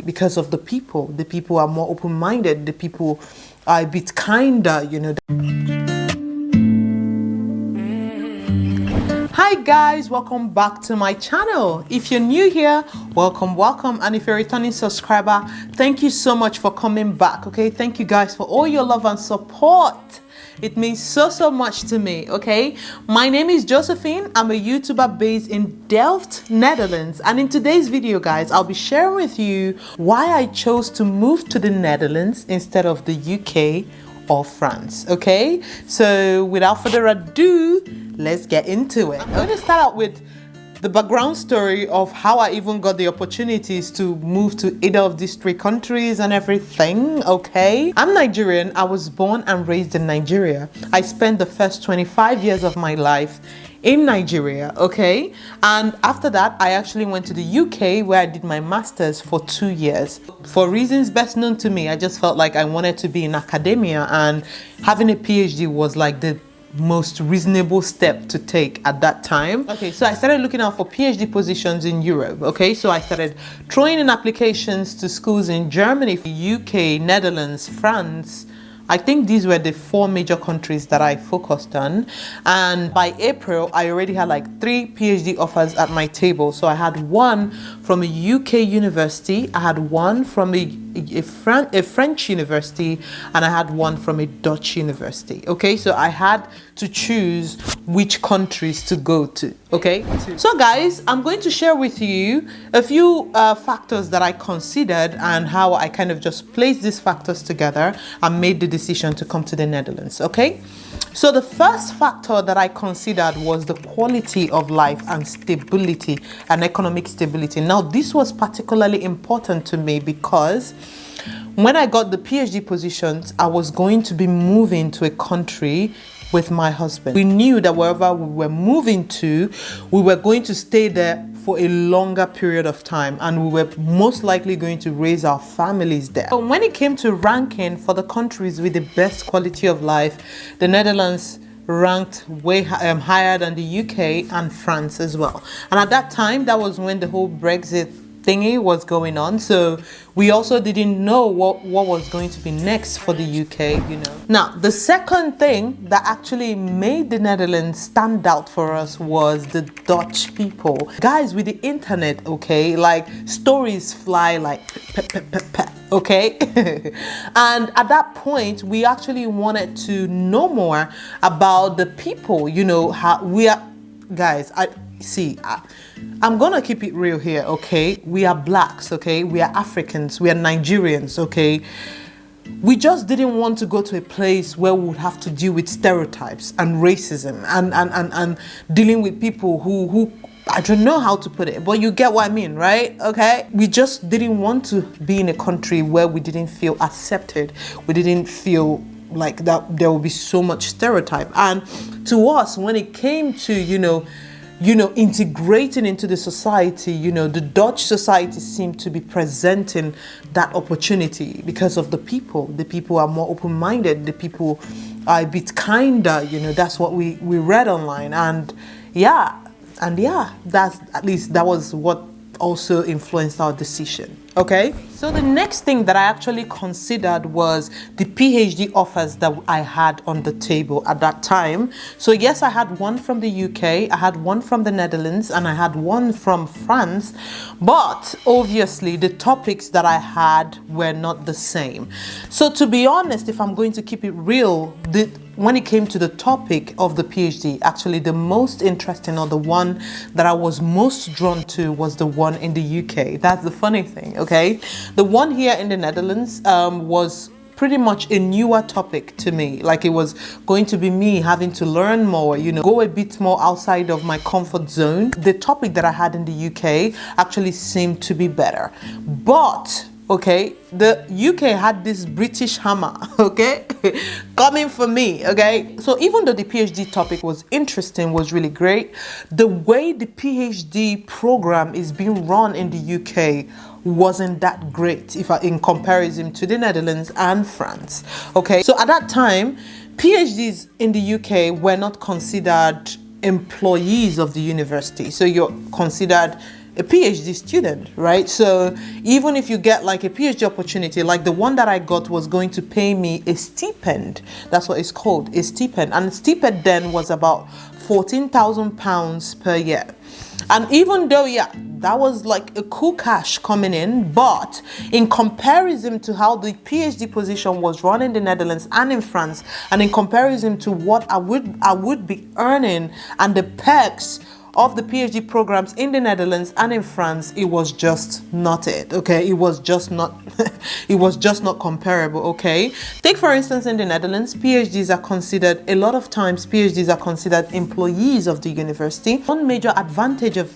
because of the people. The people are more open-minded. The people are a bit kinder, Hi guys, welcome back to my channel. If you're new here, welcome, and if you're a returning subscriber, thank you so much for coming back. Okay, thank you guys for all your love and support. It means so much to me. Okay, my name is Josephine. I'm a YouTuber based in Delft, Netherlands, and in today's video guys, I'll be sharing with you why I chose to move to the Netherlands instead of the UK or France. Okay, so without further ado, let's get into it. I'm going to start out with the background story of how I even got the opportunities to move to either of these three countries and everything. Okay, I'm Nigerian. I was born and raised in Nigeria. I spent the first 25 years of my life in Nigeria. Okay, and after that I actually went to the UK where I did my master's for 2 years. For reasons best known to me, I just felt like I wanted to be in academia, and having a PhD was like the most reasonable step to take at that time. Okay, so I started looking out for PhD positions in Europe. Okay, so I started throwing in applications to schools in Germany, UK, Netherlands, France. I think these were the 4 major countries that I focused on, and by April I already had like 3 PhD offers at my table. So I had one from a UK university, I had one from a French university, and I had one from a Dutch university. Okay, so I had to choose which countries to go to. Okay, so guys, I'm going to share with you a few factors that I considered and how I kind of just placed these factors together and made the decision to come to the Netherlands. Okay, so the first factor that I considered was the quality of life and stability and economic stability. Now this was particularly important to me because when I got the PhD positions, I was going to be moving to a country with my husband. We knew that wherever we were moving to, we were going to stay there for a longer period of time, and we were most likely going to raise our families there. But when it came to ranking for the countries with the best quality of life, the Netherlands ranked way higher than the UK and France as well. And at that time, that was when the whole Brexit thingy was going on, so we also didn't know what was going to be next for the UK, Now, the second thing that actually made the Netherlands stand out for us was the Dutch people. Guys, with the internet, okay, like stories fly like okay? And at that point, we actually wanted to know more about the people, how we are. Guys, I'm gonna keep it real here, okay? We are blacks, okay? We are Africans, we are Nigerians, okay? We just didn't want to go to a place where we would have to deal with stereotypes and racism and dealing with people who I don't know how to put it, but you get what I mean, right? Okay? We just didn't want to be in a country where we didn't feel accepted. We didn't feel like that there would be so much stereotype. And to us, when it came to, integrating into the society, the Dutch society seemed to be presenting that opportunity because of the people. The people are more open-minded. The people are a bit kinder, that's what we read online. And yeah, that was what also influenced our decision. Okay, so the next thing that I actually considered was the PhD offers that I had on the table at that time. So yes, I had one from the UK, I had one from the Netherlands, and I had one from France, but obviously the topics that I had were not the same. So to be honest, if I'm going to keep it real, when it came to the topic of the PhD, actually the most interesting, or the one that I was most drawn to, was the one in the UK. That's the funny thing, okay? The one here in the Netherlands was pretty much a newer topic to me. Like, it was going to be me having to learn more, go a bit more outside of my comfort zone. The topic that I had in the UK actually seemed to be better. But okay, the UK had this British hammer, okay, coming for me, okay? So even though the PhD topic was interesting, was really great, the way the PhD program is being run in the UK wasn't that great in comparison to the Netherlands and France, okay? So at that time, PhDs in the UK were not considered employees of the university. So you're considered a PhD student, right? So even if you get like a PhD opportunity, like the one that I got was going to pay me a stipend. That's what it's called, a stipend. And the stipend then was about £14,000 per year. And even though, yeah, that was like a cool cash coming in, but in comparison to how the PhD position was run in the Netherlands and in France, and in comparison to what I would be earning and the perks of the PhD programs in the Netherlands and in France, it was just not it. Okay, it was just not it was just not comparable. Okay, take for instance in the Netherlands, PhDs are considered, a lot of times PhDs are considered employees of the university. One major advantage of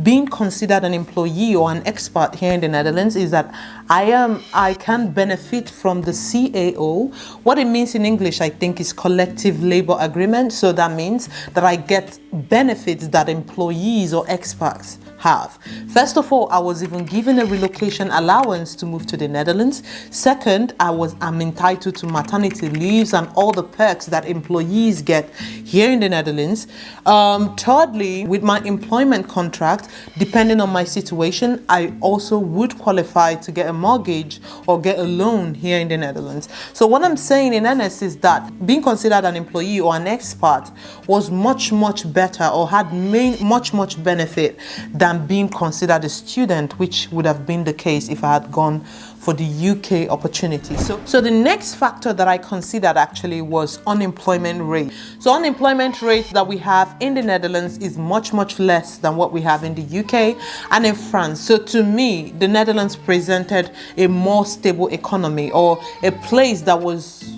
being considered an employee or an expert here in the Netherlands is that I can benefit from the CAO. What it means in English, I think, is collective labor agreement. So that means that I get benefits that employees or experts have. First of all, I was even given a relocation allowance to move to the Netherlands. Second, I'm entitled to maternity leaves and all the perks that employees get here in the Netherlands. Thirdly, with my employment contract, depending on my situation, I also would qualify to get a mortgage or get a loan here in the Netherlands. So what I'm saying in earnest is that being considered an employee or an expert was much better, or had much benefit than being considered a student, which would have been the case if I had gone for the UK opportunity. So the next factor that I considered actually was unemployment rate. So unemployment rate that we have in the Netherlands is much less than what we have in the UK and in France. So to me, the Netherlands presented a more stable economy, or a place that was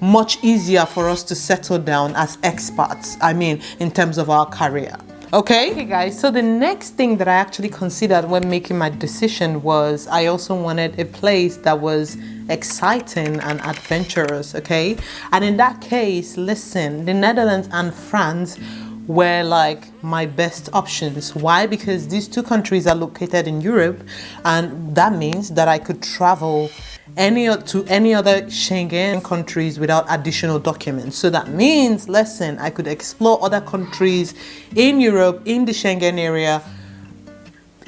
much easier for us to settle down as expats, I mean, in terms of our career. Okay guys, so the next thing that I actually considered when making my decision was I also wanted a place that was exciting and adventurous. Okay, and in that case, listen, the Netherlands and France were like my best options. Why? Because these two countries are located in Europe, and that means that I could travel to any other Schengen countries without additional documents. So that means, listen, I could explore other countries in Europe, in the Schengen area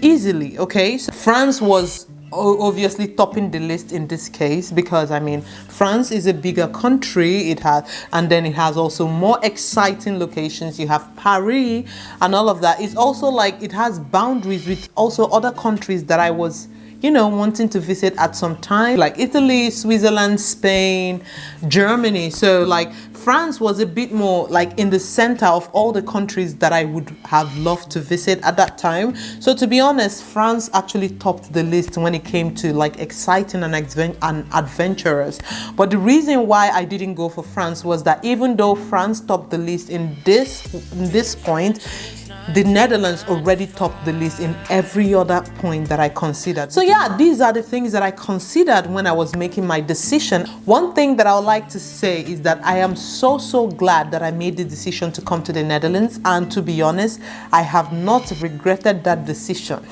easily. Okay, so France was obviously topping the list in this case, because I mean, France is a bigger country, it has also more exciting locations. You have Paris and all of that. It's also like it has boundaries with also other countries that I was, you know, wanting to visit at some time, like Italy, Switzerland, Spain, Germany. So like France was a bit more like in the center of all the countries that I would have loved to visit at that time. So to be honest, France actually topped the list when it came to like exciting and adventurous. But the reason why I didn't go for France was that even though France topped the list in this point, the Netherlands already topped the list in every other point that I considered. So yeah, these are the things that I considered when I was making my decision. One thing that I would like to say is that I am so glad that I made the decision to come to the Netherlands, and to be honest, I have not regretted that decision.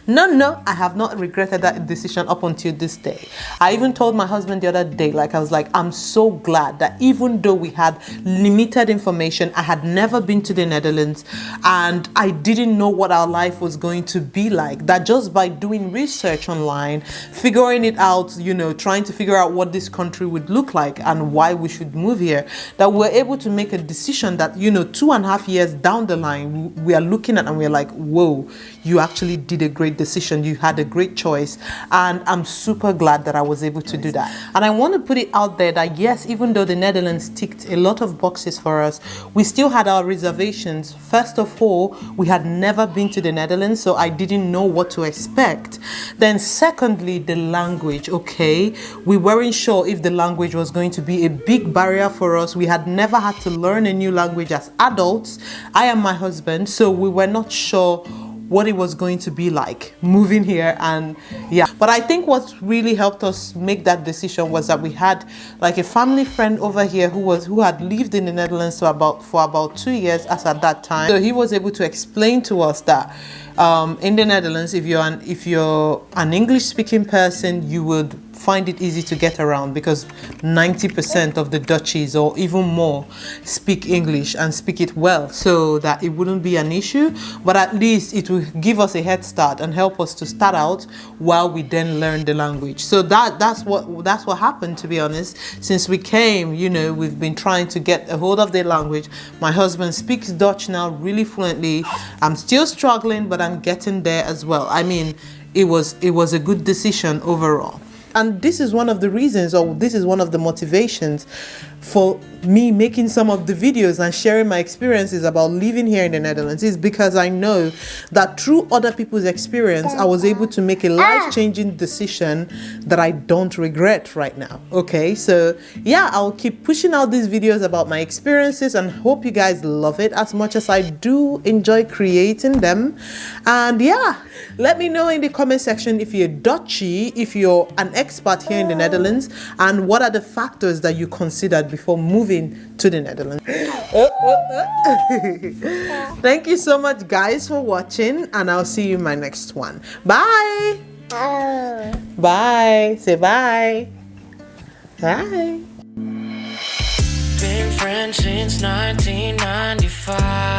No, I have not regretted that decision up until this day. I even told my husband the other day, like I was like, I'm so glad that even though we had limited information, I had never been to the Netherlands, and I didn't know what our life was going to be like, that just by doing research online, figuring it out, you know, trying to figure out what this country would look like and why we should move here, that we're able to make a decision that, you know, 2.5 years down the line, we are looking at and we're like, whoa, you actually did a great decision. You had a great choice. And I'm super glad that I was able to do that. And I want to put it out there that yes, even though the Netherlands ticked a lot of boxes for us, we still had our reservations. First of all, we had never been to the Netherlands, so I didn't know what to expect. Then secondly, the language. Okay, we weren't sure if the language was going to be a big barrier for us. We had never had to learn a new language as adults, I and my husband, so we were not sure what it was going to be like moving here. And yeah, but I think what really helped us make that decision was that we had like a family friend over here who had lived in the Netherlands for about 2 years as at that time. So he was able to explain to us that in the Netherlands, if you're an English speaking person, you would find it easy to get around because 90% of the Dutchies or even more speak English and speak it well, so that it wouldn't be an issue. But at least it will give us a head start and help us to start out while we then learn the language. So that's what happened, to be honest. Since we came, you know, we've been trying to get a hold of the language. My husband speaks Dutch now really fluently. I'm still struggling, but I'm getting there as well. I mean, it was a good decision overall. And this is one of the reasons, or this is one of the motivations for me making some of the videos and sharing my experiences about living here in the Netherlands, is because I know that through other people's experience, I was able to make a life-changing decision that I don't regret right now. Okay, so yeah, I'll keep pushing out these videos about my experiences and hope you guys love it as much as I do enjoy creating them. And yeah, let me know in the comment section if you're Dutchy, if you're an expert here in the Netherlands, and what are the factors that you considered before moving to the Netherlands. Thank you so much, guys, for watching, and I'll see you in my next one. Bye. Bye. Say bye. Bye. Been friends since 1995.